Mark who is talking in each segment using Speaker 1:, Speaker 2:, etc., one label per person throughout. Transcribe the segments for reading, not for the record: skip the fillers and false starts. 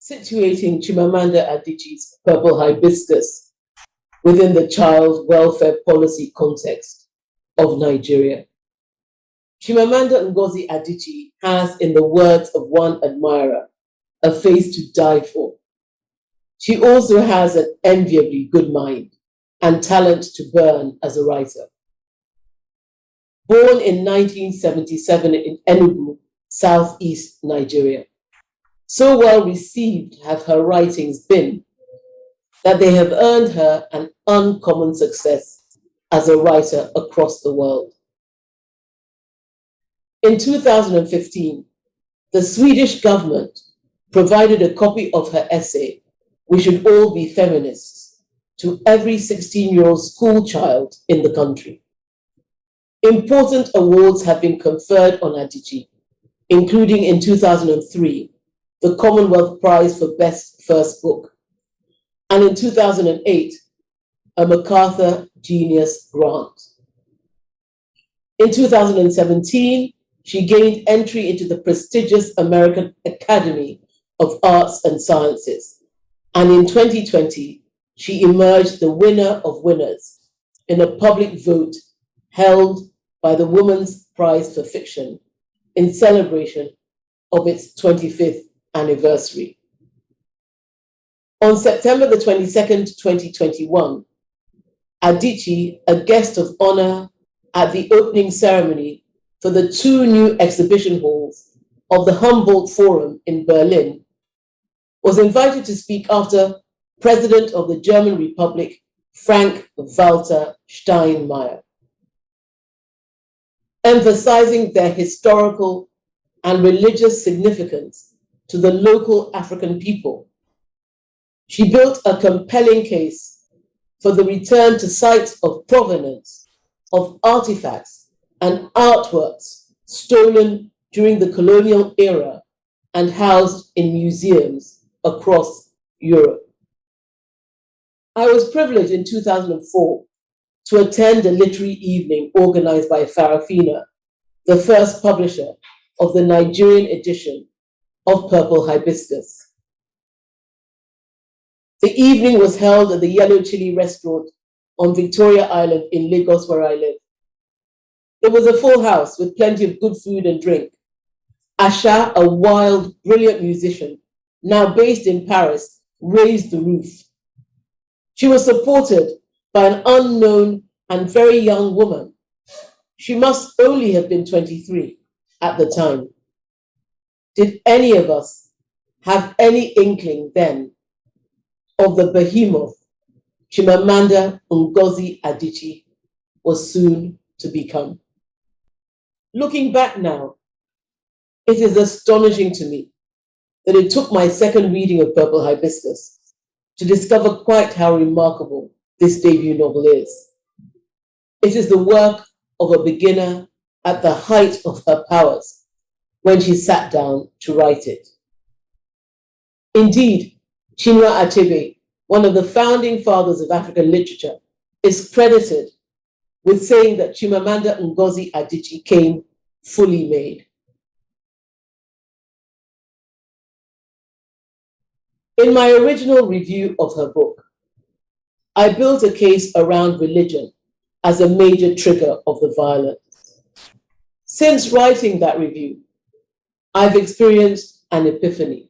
Speaker 1: Situating Chimamanda Adichie's Purple Hibiscus within the child welfare policy context of Nigeria. Chimamanda Ngozi Adichie has, in the words of one admirer, a face to die for. She also has an enviably good mind and talent to burn as a writer. Born in 1977 in Enugu, southeast Nigeria, so well received have her writings been that they have earned her an uncommon success as a writer across the world. In 2015, the Swedish government provided a copy of her essay, "We Should All Be Feminists," to every 16-year-old school child in the country. Important awards have been conferred on Adichie, including in 2003, the Commonwealth Prize for Best First Book, and in 2008, a MacArthur Genius Grant. In 2017, she gained entry into the prestigious American Academy of Arts and Sciences, and in 2020, she emerged the winner of winners in a public vote held by the Women's Prize for Fiction in celebration of its 25th anniversary. On September the 22nd, 2021, Adichie, a guest of honor at the opening ceremony for the 2 new exhibition halls of the Humboldt Forum in Berlin, was invited to speak after President of the German Republic, Frank-Walter Steinmeier, emphasizing their historical and religious significance to the local African people. She built a compelling case for the return to sites of provenance of artifacts and artworks stolen during the colonial era and housed in museums across Europe. I was privileged in 2004 to attend a literary evening organized by Farafina, the first publisher of the Nigerian edition of Purple Hibiscus. The evening was held at the Yellow Chili restaurant on Victoria Island in Lagos, where I live. It was a full house with plenty of good food and drink. Asha, a wild, brilliant musician, now based in Paris, raised the roof. She was supported by an unknown and very young woman. She must only have been 23 at the time. Did any of us have any inkling then of the behemoth Chimamanda Ngozi Adichie was soon to become? Looking back now, it is astonishing to me that it took my second reading of Purple Hibiscus to discover quite how remarkable this debut novel is. It is the work of a beginner at the height of her powers when she sat down to write it. Indeed, Chinua Achebe, one of the founding fathers of African literature, is credited with saying that Chimamanda Ngozi Adichie came fully made. In my original review of her book, I built a case around religion as a major trigger of the violence. Since writing that review, I've experienced an epiphany.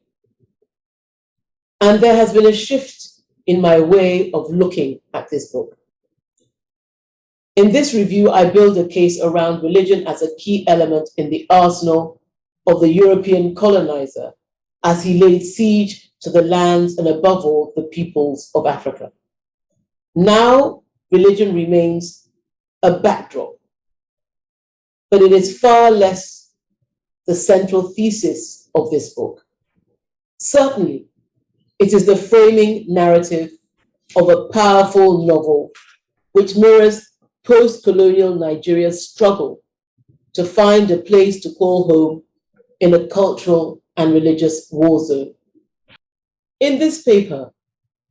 Speaker 1: And there has been a shift in my way of looking at this book. In this review, I build a case around religion as a key element in the arsenal of the European colonizer as he laid siege to the lands and, above all, the peoples of Africa. Now, religion remains a backdrop, but it is far less the central thesis of this book. Certainly, it is the framing narrative of a powerful novel which mirrors post-colonial Nigeria's struggle to find a place to call home in a cultural and religious war zone. In this paper,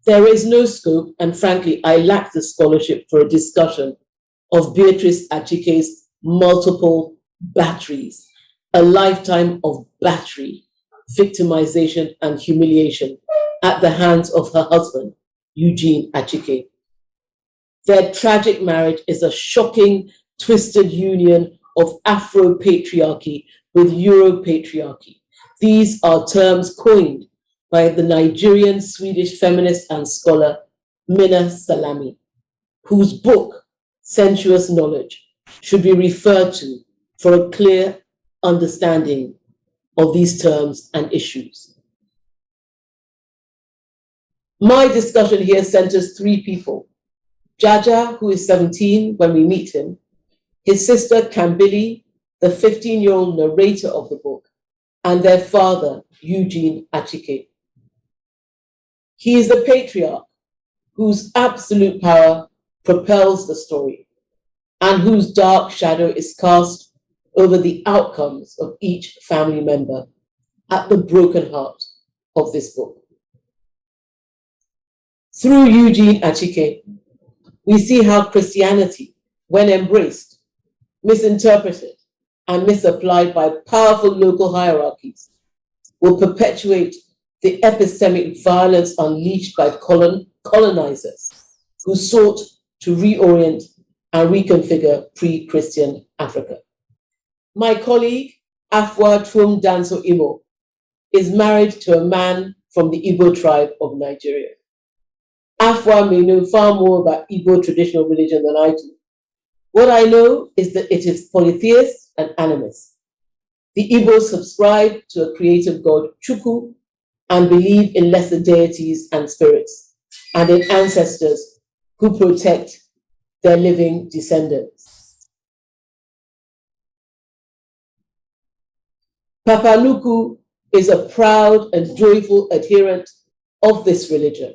Speaker 1: there is no scope, and frankly, I lack the scholarship for a discussion of Beatrice Achike's multiple batteries, a lifetime of battery victimization, and humiliation at the hands of her husband, Eugene Adichie. Their tragic marriage is a shocking, twisted union of Afro-patriarchy with Euro-patriarchy. These are terms coined by the Nigerian Swedish feminist and scholar Minna Salami, whose book, Sensuous Knowledge, should be referred to for a clear understanding of these terms and issues. My discussion here centers three people: Jaja, who is 17 when we meet him, his sister Kambili, the 15-year-old narrator of the book, and their father, Eugene Adichie. He is the patriarch whose absolute power propels the story and whose dark shadow is cast over the outcomes of each family member at the broken heart of this book. Through Eugene Adichie, we see how Christianity, when embraced, misinterpreted, and misapplied by powerful local hierarchies, will perpetuate the epistemic violence unleashed by colonizers who sought to reorient and reconfigure pre-Christian Africa. My colleague, Afua Twum Danso Imo, is married to a man from the Igbo tribe of Nigeria. Afua may know far more about Igbo traditional religion than I do. What I know is that it is polytheist and animist. The Igbos subscribe to a creative god, Chukwu, and believe in lesser deities and spirits, and in ancestors who protect their living descendants. Papa Nuku is a proud and joyful adherent of this religion,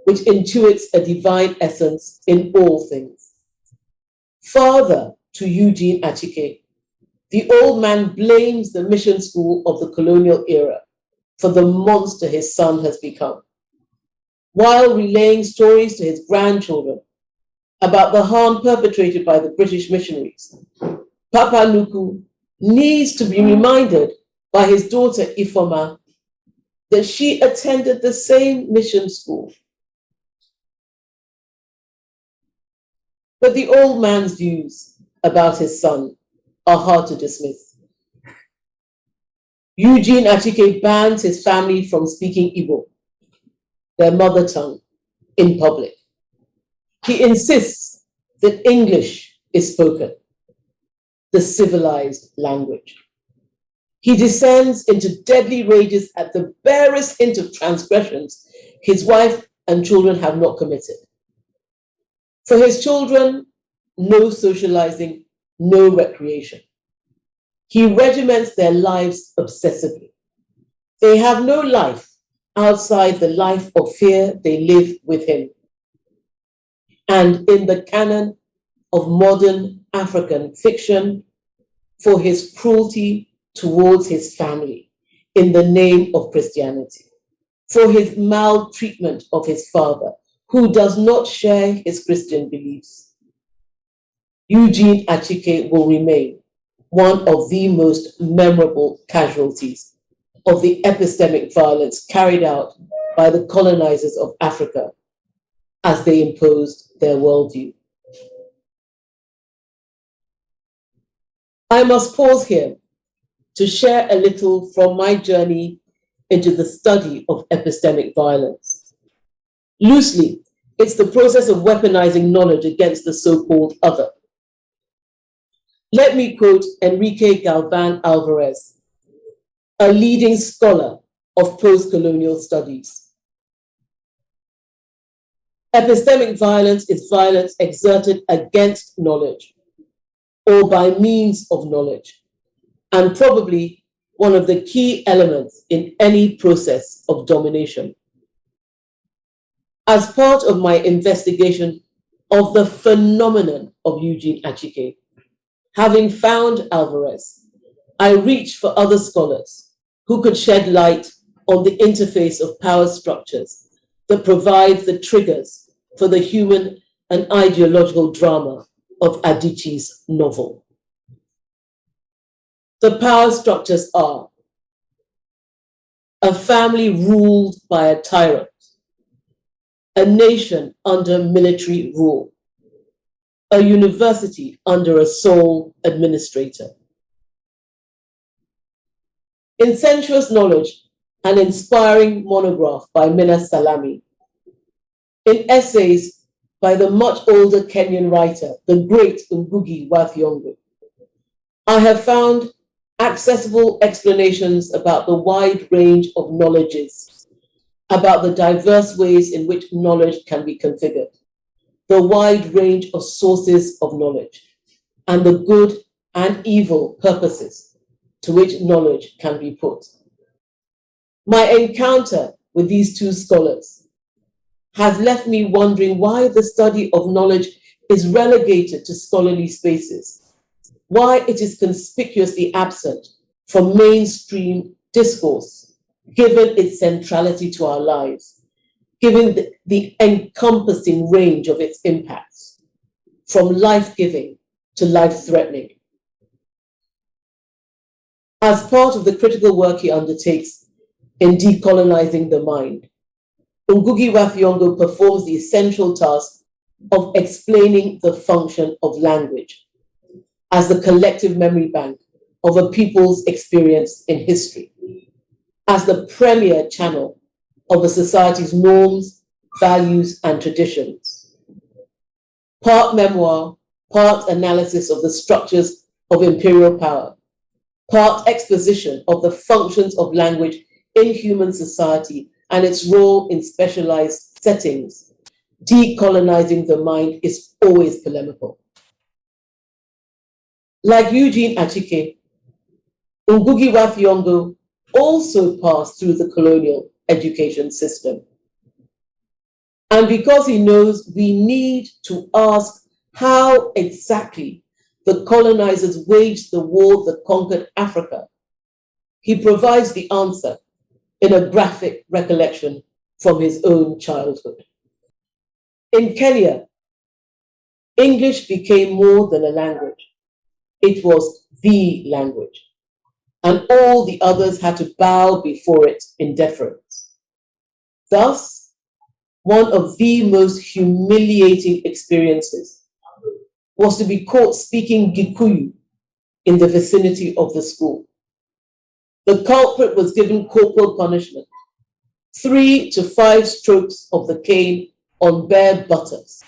Speaker 1: which intuits a divine essence in all things. Father to Eugene Adichie, the old man blames the mission school of the colonial era for the monster his son has become, while relaying stories to his grandchildren about the harm perpetrated by the British missionaries. Papa Nuku needs to be reminded by his daughter Ifoma that she attended the same mission school. But the old man's views about his son are hard to dismiss. Eugene Adichie bans his family from speaking Igbo, their mother tongue, in public. He insists that English is spoken, the civilized language. He descends into deadly rages at the barest hint of transgressions his wife and children have not committed. For his children, no socializing, no recreation. He regiments their lives obsessively. They have no life outside the life of fear they live with him. And in the canon of modern African fiction, for his cruelty towards his family in the name of Christianity, for his maltreatment of his father, who does not share his Christian beliefs. Eugene Adichie will remain one of the most memorable casualties of the epistemic violence carried out by the colonizers of Africa as they imposed their worldview. I must pause here to share a little from my journey into the study of epistemic violence. Loosely, it's the process of weaponizing knowledge against the so-called other. Let me quote Enrique Galvan Alvarez, a leading scholar of post-colonial studies. Epistemic violence is violence exerted against knowledge or by means of knowledge, and probably one of the key elements in any process of domination. As part of my investigation of the phenomenon of Eugene Adichie, having found Alvarez, I reached for other scholars who could shed light on the interface of power structures that provide the triggers for the human and ideological drama of Adichie's novel. The power structures are a family ruled by a tyrant, a nation under military rule, a university under a sole administrator. In Sensuous Knowledge, an inspiring monograph by Minna Salami. In essays by the much older Kenyan writer, the great Ngugi wa Thiong'o, I have found accessible explanations about the wide range of knowledges, about the diverse ways in which knowledge can be configured, the wide range of sources of knowledge, and the good and evil purposes to which knowledge can be put. My encounter with these two scholars has left me wondering why the study of knowledge is relegated to scholarly spaces, why it is conspicuously absent from mainstream discourse, given its centrality to our lives, given the encompassing range of its impacts, from life-giving to life-threatening. As part of the critical work he undertakes in decolonizing the mind, Ngugi wa Thiong'o performs the essential task of explaining the function of language as the collective memory bank of a people's experience in history, as the premier channel of a society's norms, values, and traditions. Part memoir, part analysis of the structures of imperial power, part exposition of the functions of language in human society and its role in specialized settings, decolonizing the mind is always polemical. Like Eugene Achike, Ngugi wa Thiong'o also passed through the colonial education system. And because he knows we need to ask how exactly the colonizers waged the war that conquered Africa, he provides the answer in a graphic recollection from his own childhood. In Kenya, English became more than a language. It was the language, and all the others had to bow before it in deference. Thus, one of the most humiliating experiences was to be caught speaking Gikuyu in the vicinity of the school. The culprit was given corporal punishment, 3 to 5 strokes of the cane on bare buttocks,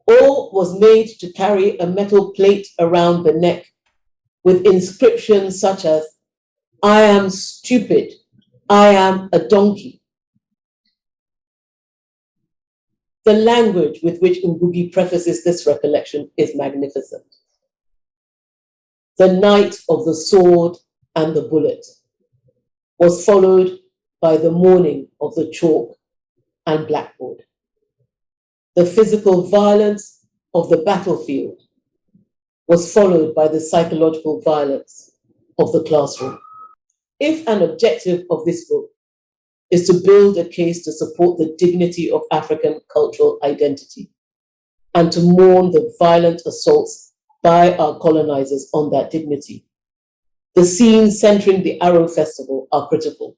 Speaker 1: or was made to carry a metal plate around the neck with inscriptions such as, "I am stupid, I am a donkey." The language with which Ngugi prefaces this recollection is magnificent. The night of the sword and the bullet was followed by the morning of the chalk and blackboard. The physical violence of the battlefield was followed by the psychological violence of the classroom. If an objective of this book is to build a case to support the dignity of African cultural identity and to mourn the violent assaults by our colonizers on that dignity, the scenes centering the Arrow Festival are critical.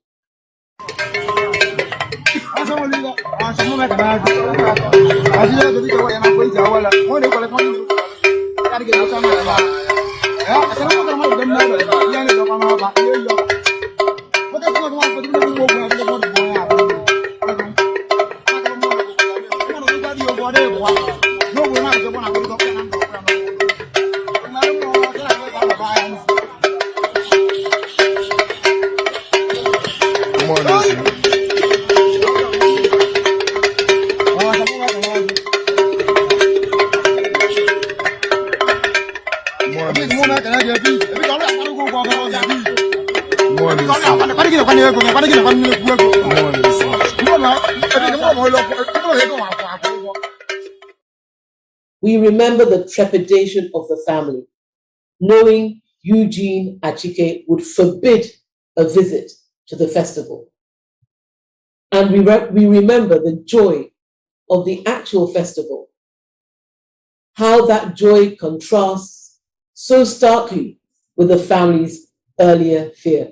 Speaker 1: We remember the trepidation of the family, knowing Eugene Achike would forbid a visit to the festival. And we remember the joy of the actual festival, how that joy contrasts so starkly with the family's earlier fear.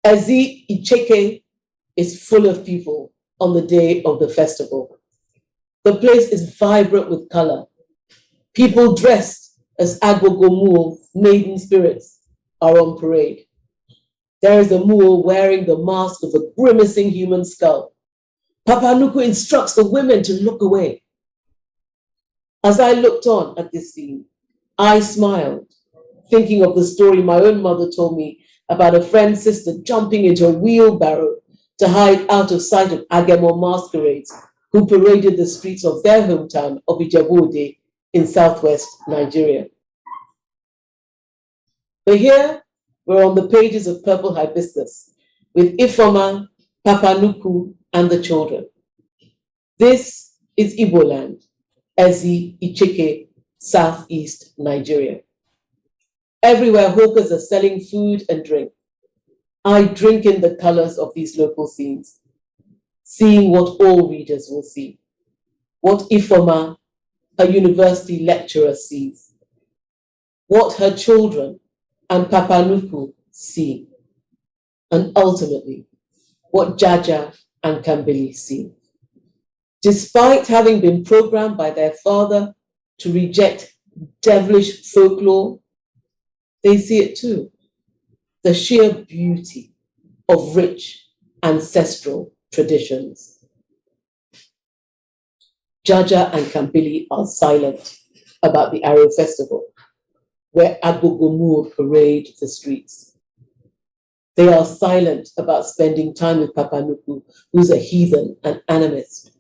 Speaker 1: Ezi Icheke is full of people on the day of the festival. The place is vibrant with color. People dressed as Agogomuo, maiden spirits, are on parade. There is a Muo wearing the mask of a grimacing human skull. Papanuku instructs the women to look away. As I looked on at this scene, I smiled, thinking of the story my own mother told me about a friend's sister jumping into a wheelbarrow to hide out of sight of Agemo masquerades who paraded the streets of their hometown of Ijebu-Ode in southwest Nigeria. But here, we're on the pages of Purple Hibiscus with Ifoma, Papanuku, and the children. This is Igbo land, Ezi Icheke, southeast Nigeria. Everywhere hawkers are selling food and drink. I drink in the colors of these local scenes, seeing what all readers will see, what Ifoma, a university lecturer, sees, what her children and Papanuku see, and ultimately, what Jaja and Kambili see. Despite having been programmed by their father to reject devilish folklore, they see it too, the sheer beauty of rich ancestral traditions. Jaja and Kambili are silent about the Arrow Festival, where Agogomuo parade the streets. They are silent about spending time with Papanuku, who's a heathen and animist.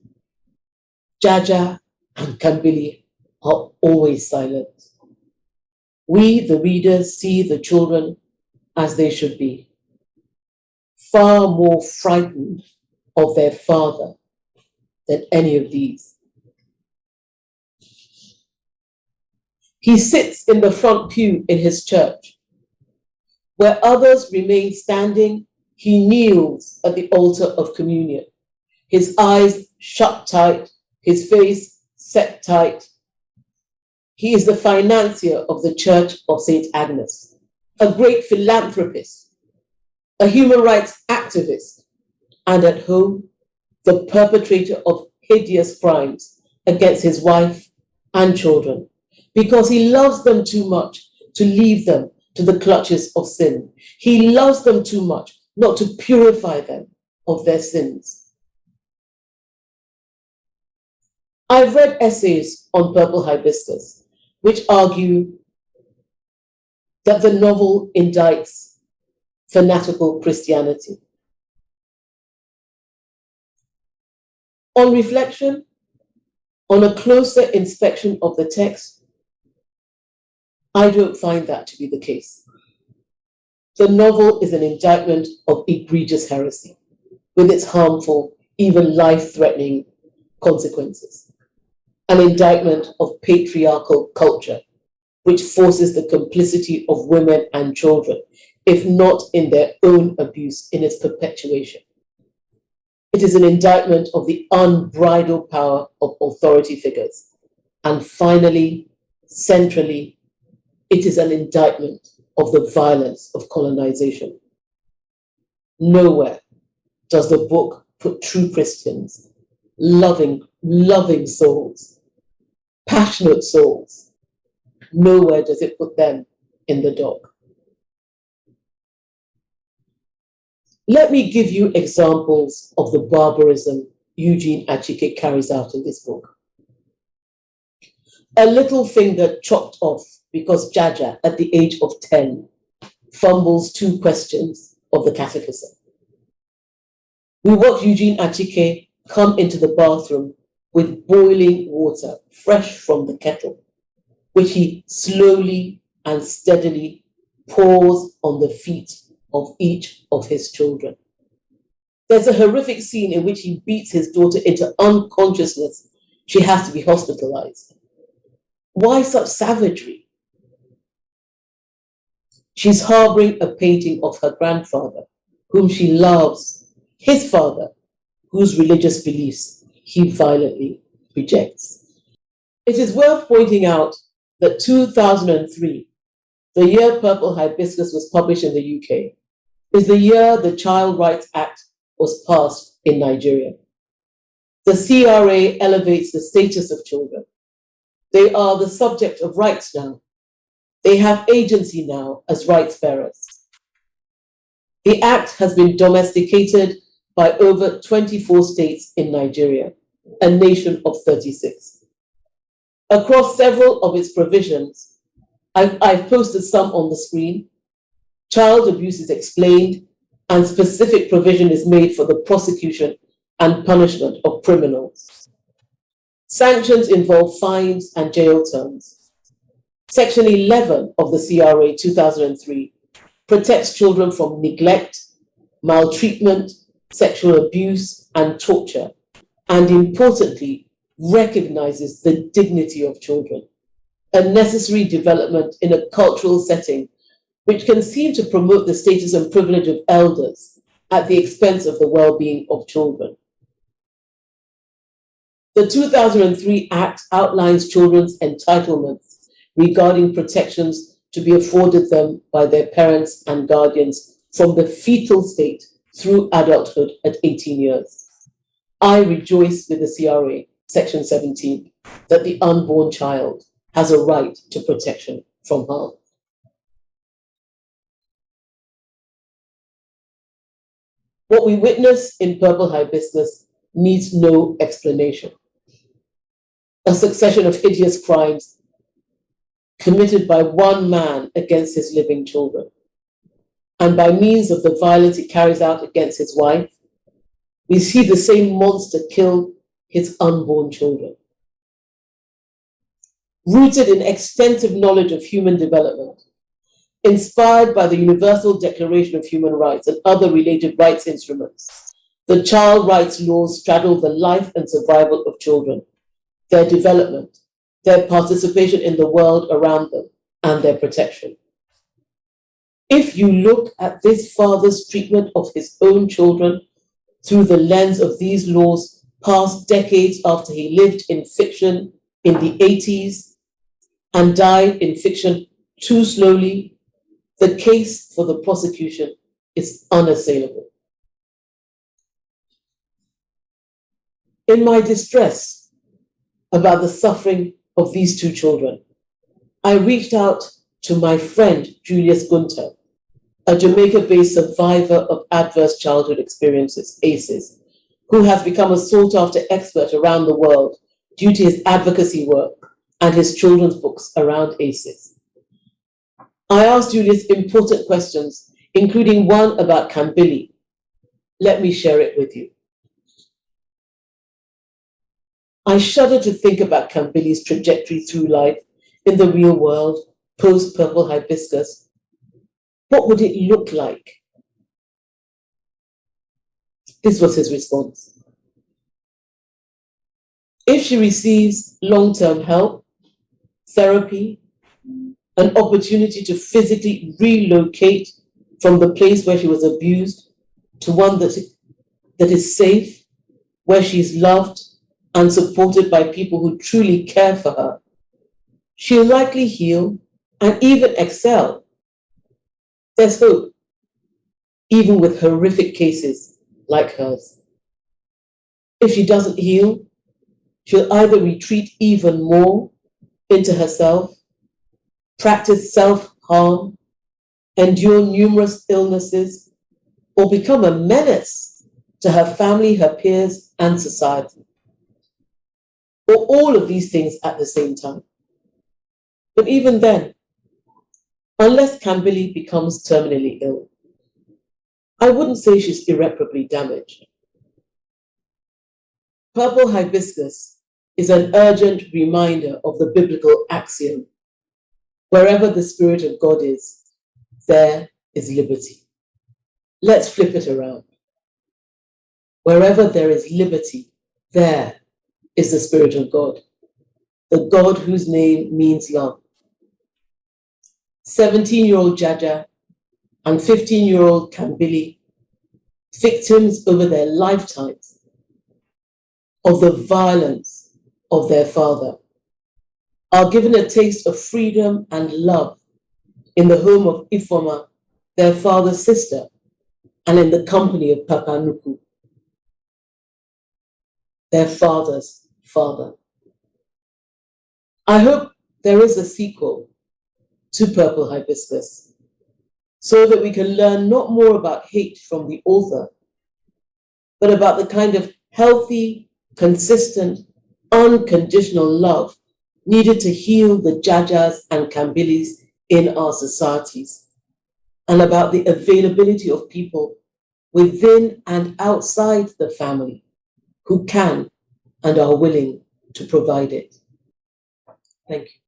Speaker 1: Jaja and Kambili are always silent. We, the readers, see the children as they should be, far more frightened of their father than any of these. He sits in the front pew in his church. Where others remain standing, he kneels at the altar of communion, his eyes shut tight, his face set tight. He is the financier of the Church of St. Agnes, a great philanthropist, a human rights activist, and at home, the perpetrator of hideous crimes against his wife and children, because he loves them too much to leave them to the clutches of sin. He loves them too much not to purify them of their sins. I've read essays on Purple Hibiscus, which argue that the novel indicts fanatical Christianity. On reflection, on a closer inspection of the text, I don't find that to be the case. The novel is an indictment of egregious heresy, with its harmful, even life-threatening consequences. An indictment of patriarchal culture, which forces the complicity of women and children, if not in their own abuse, in its perpetuation. It is an indictment of the unbridled power of authority figures. And finally, centrally, it is an indictment of the violence of colonization. Nowhere does the book put true Christians, loving souls, passionate souls, nowhere does it put them in the dock. Let me give you examples of the barbarism Eugene Achike carries out in this book. A little finger chopped off because Jaja, at the age of 10, fumbles 2 questions of the catechism. We watch Eugene Achike come into the bathroom with boiling water, fresh from the kettle, which he slowly and steadily pours on the feet of each of his children. There's a horrific scene in which he beats his daughter into unconsciousness. She has to be hospitalized. Why such savagery? She's harboring a painting of her grandfather, whom she loves, his father, whose religious beliefs he violently rejects. It is worth pointing out that 2003, the year Purple Hibiscus was published in the UK, is the year the Child Rights Act was passed in Nigeria. The CRA elevates the status of children. They are the subject of rights now. They have agency now as rights bearers. The Act has been domesticated by over 24 states in Nigeria, a nation of 36. Across several of its provisions, I've posted some on the screen. Child abuse is explained, and specific provision is made for the prosecution and punishment of criminals. Sanctions involve fines and jail terms. Section 11 of the CRA 2003 protects children from neglect, maltreatment, sexual abuse, and torture, and importantly, recognizes the dignity of children, a necessary development in a cultural setting which can seem to promote the status and privilege of elders at the expense of the well-being of children. The 2003 Act outlines children's entitlements regarding protections to be afforded them by their parents and guardians from the fetal state through adulthood at 18 years. I rejoice with the CRA, Section 17, that the unborn child has a right to protection from harm. What we witness in Purple Hibiscus needs no explanation. A succession of hideous crimes committed by one man against his living children. And by means of the violence he carries out against his wife, we see the same monster kill his unborn children. Rooted in extensive knowledge of human development, inspired by the Universal Declaration of Human Rights and other related rights instruments, the child rights laws straddle the life and survival of children, their development, their participation in the world around them, and their protection. If you look at this father's treatment of his own children through the lens of these laws passed decades after he lived in fiction in the 80s and died in fiction too slowly, the case for the prosecution is unassailable. In my distress about the suffering of these two children, I reached out to my friend Julius Gunter, a Jamaica-based survivor of adverse childhood experiences, ACEs, who has become a sought-after expert around the world due to his advocacy work and his children's books around ACEs. I asked Julius important questions, including one about Kambili. Let me share it with you. I shudder to think about Kambili's trajectory through life in the real world, post-Purple Hibiscus. What would it look like? This was his response. If she receives long-term help, therapy, an opportunity to physically relocate from the place where she was abused to one that is safe, where she is loved and supported by people who truly care for her, she'll likely heal and even excel. There's hope, even with horrific cases like hers. If she doesn't heal, she'll either retreat even more into herself, practice self-harm, endure numerous illnesses, or become a menace to her family, her peers, and society. Or all of these things at the same time. But even then, unless Kambili becomes terminally ill, I wouldn't say she's irreparably damaged. Purple Hibiscus is an urgent reminder of the biblical axiom: wherever the Spirit of God is, there is liberty. Let's flip it around. Wherever there is liberty, there is the Spirit of God, the God whose name means love. 17-year-old Jaja and 15-year-old Kambili, victims over their lifetimes of the violence of their father, are given a taste of freedom and love in the home of Ifoma, their father's sister, and in the company of Papa Nuku, their father's father. I hope there is a sequel to Purple Hibiscus, so that we can learn not more about hate from the author, but about the kind of healthy, consistent, unconditional love needed to heal the Jajas and Kambilis in our societies, and about the availability of people within and outside the family who can and are willing to provide it. Thank you.